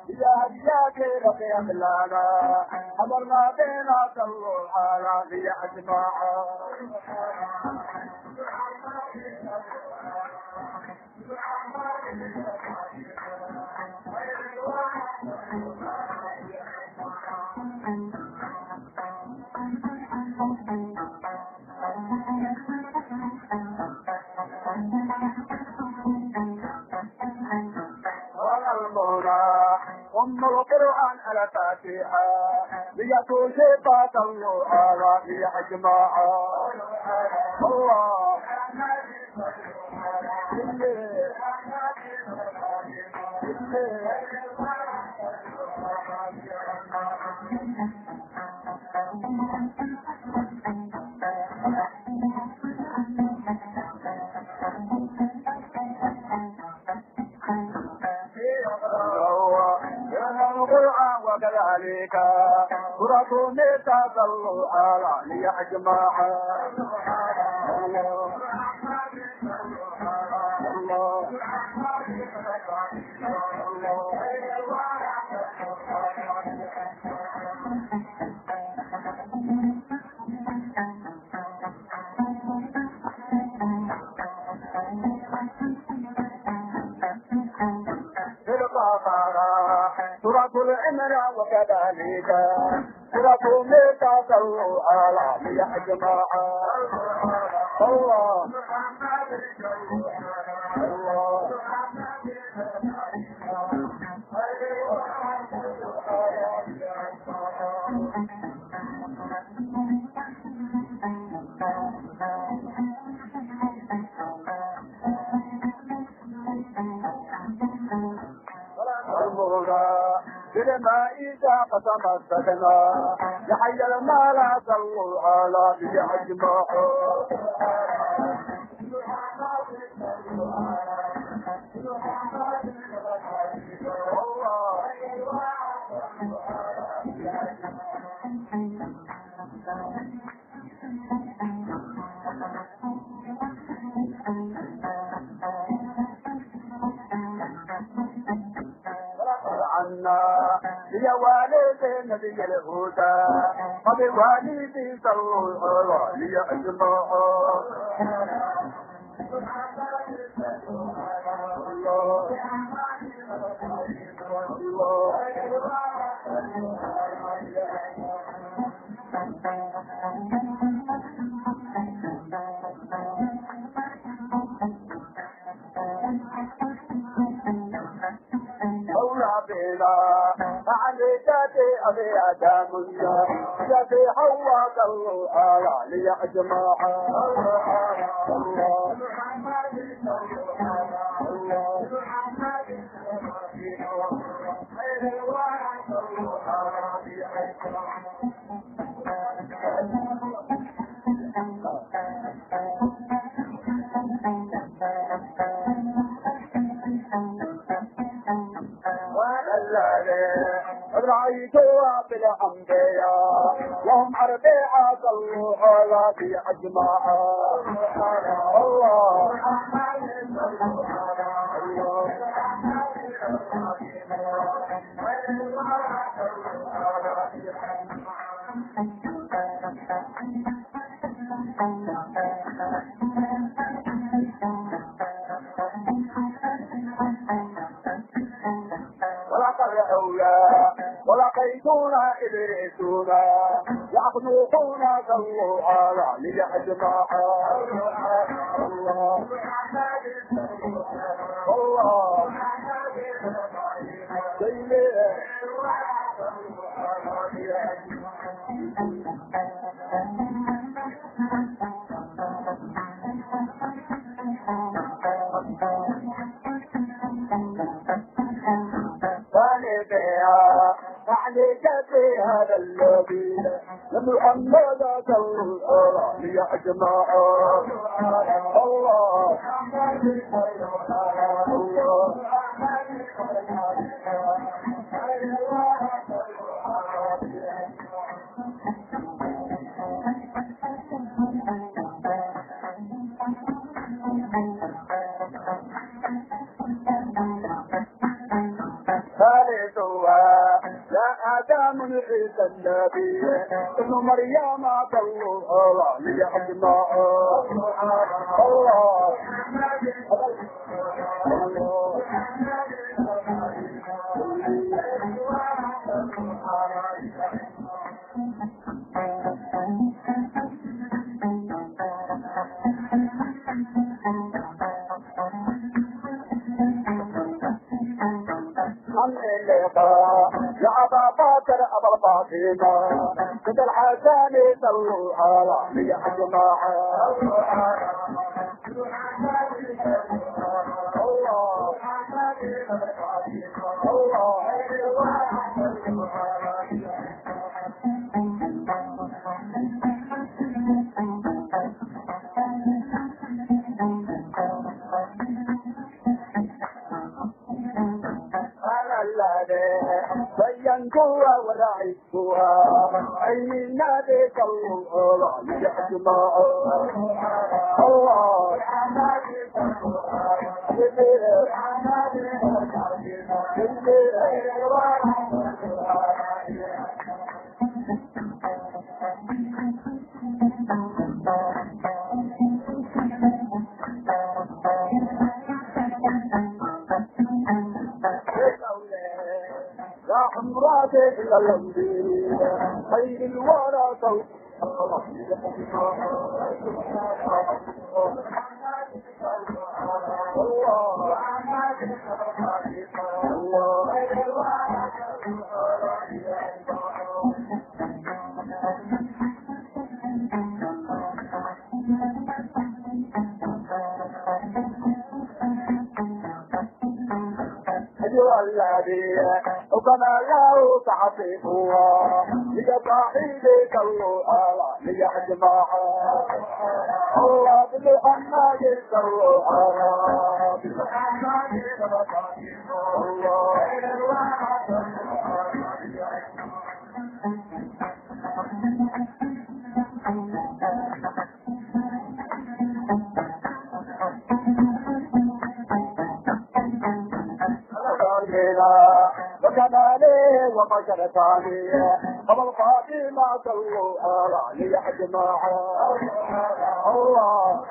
يا كيرك يا ملانا أمرنا بينا صلوا على ذي أجماعة أم القرآن على فاتحة ليكون شيطان الله على يا جماعة الله وكذلك سورة النساء صلوا على يا جماعة الله الله سورة العمران وكذلك سورة النساء صلوا على يا جماعة الله الله لما إذا قسم السكنة يحيى المال صلوا على يا جماعة يا والد نبي الهدى وبوالدي صلوا على يا جماعة الله عليك أبي آدم يا في حواء صلوا على يا جماعة الله رأيتها بالأنبياء وهم أربعة صلوا على في أجماعة الله ولقيتونا إدريسونا يخلقونا صلوا على يا جماعة الله الله عليك في هذا اللبي محمد صلى الله يا جماعة الله الله ثالثها لا آدم عيسى النبي ابن مريم صلوا الله ليحكمه الله يا أبا بكر أبا الفاطمة كنت الحسن صلوا على يا جماعة بينكوها ورعيكوها عيني النبي صلوا الله يا جماعة الله يا حمرات إلى الأنبياء خير الورى صوت الذي وكما له تحقيقها لجباحيلك الله ليحجمها الله بالمحمد صلوا على بالمحمد الله وكماله وبشر ثانية أبو الفاطمة صلوا على ليحجمها الله